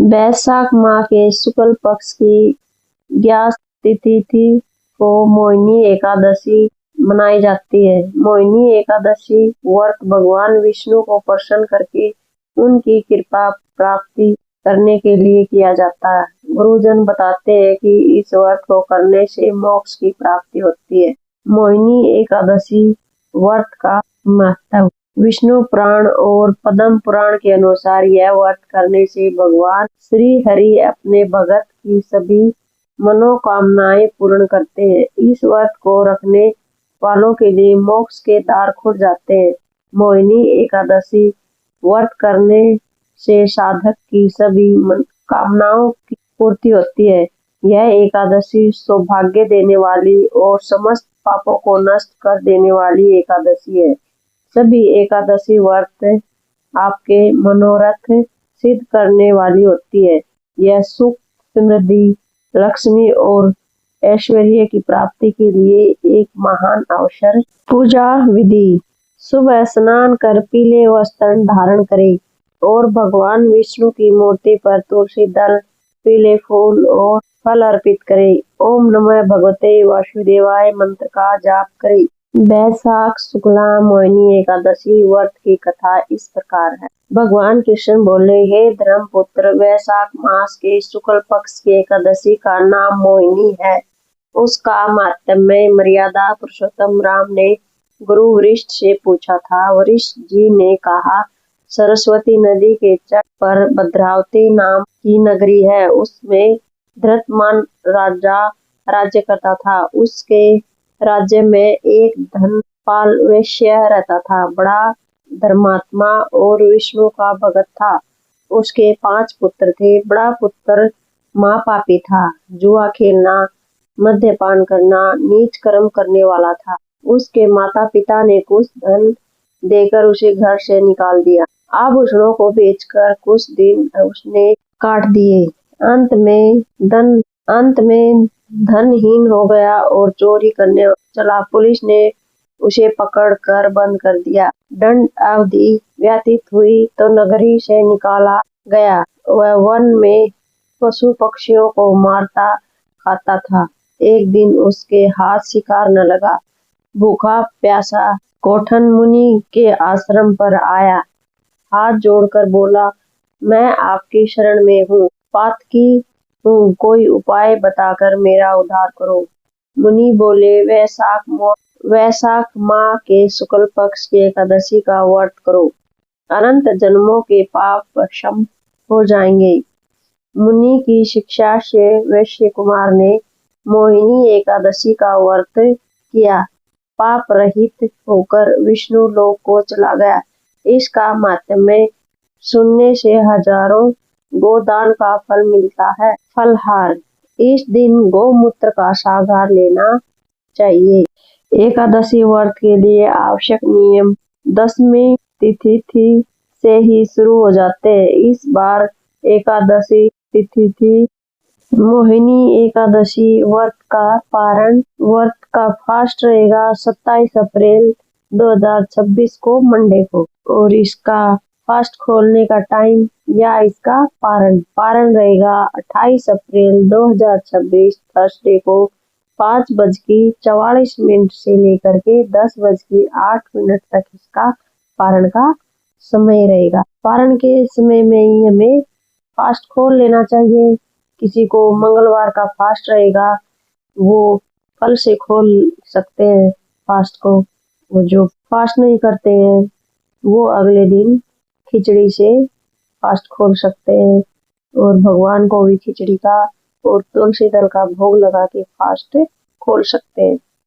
बैसाख माह के शुक्ल पक्ष की ज्ञात तिथि को मोहिनी एकादशी मनाई जाती है। मोहिनी एकादशी व्रत भगवान विष्णु को प्रसन्न करके उनकी कृपा प्राप्ति करने के लिए किया जाता है। गुरुजन बताते हैं कि इस व्रत को करने से मोक्ष की प्राप्ति होती है। मोहिनी एकादशी व्रत का महत्व। विष्णु पुराण और पद्म पुराण के अनुसार यह व्रत करने से भगवान श्री हरि अपने भगत की सभी मनोकामनाएं पूर्ण करते हैं। इस व्रत को रखने वालों के लिए मोक्ष के द्वार खुल जाते हैं। मोहिनी एकादशी व्रत करने से साधक की सभी कामनाओं की पूर्ति होती है। यह एकादशी सौभाग्य देने वाली और समस्त पापों को नष्ट कर देने वाली एकादशी है। सभी एकादशी व्रत आपके मनोरथ सिद्ध करने वाली होती है। यह सुख, समृद्धि, लक्ष्मी और ऐश्वर्य की प्राप्ति के लिए एक महान अवसर। पूजा विधि। सुबह स्नान कर पीले वस्त्र धारण करें और भगवान विष्णु की मूर्ति पर तुलसी दल, पीले फूल और फल अर्पित करें। ओम नमः भगवते वासुदेवाय मंत्र का जाप करें। बैसाख शुक्ला मोहिनी एकादशी व्रत की कथा इस प्रकार है। भगवान कृष्ण बोले, हे धर्मपुत्र, वैशाख मास के शुक्ल पक्ष की एकादशी का नाम मोहिनी है। उसका महात्म्य मर्यादा पुरुषोत्तम राम ने गुरु वशिष्ठ से पूछा था। वशिष्ठ जी ने कहा, सरस्वती नदी के तट पर भद्रावती नाम की नगरी है। उसमें धृतमान राजा राज्य करता था। उसके राज्य में एक धनपाल वैश्य रहता था। बड़ा धर्मात्मा और विष्णु का भगत था। उसके 5 पुत्र थे। बड़ा पुत्र महापापी था, जुआ खेलना, मद्यपान करना, नीच कर्म करने वाला था। उसके माता पिता ने कुछ धन देकर उसे घर से निकाल दिया। आभूषणों को बेचकर कुछ दिन उसने काट दिए। अंत में धनहीन हो गया और चोरी करने चला। पुलिस ने उसे पकड़कर बंद कर दिया। दंड अवधि व्यतीत हुई तो नगरी से निकाला गया। वह वन में पशु पक्षियों को मारता खाता था। एक दिन उसके हाथ शिकार न लगा। भूखा प्यासा कोठन मुनि के आश्रम पर आया। हाथ जोड़कर बोला, मैं आपकी शरण में हूँ, पातकी हूँ, कोई उपाय बताकर मेरा उद्धार करो। मुनि बोले, वैशाख माह के शुक्ल पक्ष की एकादशी का व्रत करो, अनंत जन्मों के पाप क्षम हो जाएंगे। मुनि की शिक्षा से वैश्य कुमार ने मोहिनी एकादशी का व्रत किया। पाप रहित होकर विष्णु लोक को चला गया। इसका महात्म्य सुनने से हजारों गोदान का फल मिलता है। फलहार। इस दिन गौमूत्र का सागार लेना चाहिए। एकादशी व्रत के लिए आवश्यक नियम 10वीं तिथि से ही शुरू हो जाते हैं। इस बार एकादशी तिथि थी मोहिनी एकादशी। व्रत का फास्ट रहेगा 27 अप्रैल 2026 को मंडे को, और इसका फास्ट खोलने का टाइम या इसका पारण रहेगा 28 अप्रैल 2026 थर्सडे को 5:44 से लेकर के 10:08 तक इसका पारण का समय रहेगा। पारण के समय में ही हमें फास्ट खोल लेना चाहिए। किसी को मंगलवार का फास्ट रहेगा, वो कल से खोल सकते हैं फास्ट को। वो जो फास्ट नहीं करते हैं वो अगले दिन खिचड़ी से फास्ट खोल सकते हैं, और भगवान को भी खिचड़ी का और तुलसी दल का भोग लगा के फास्ट खोल सकते हैं।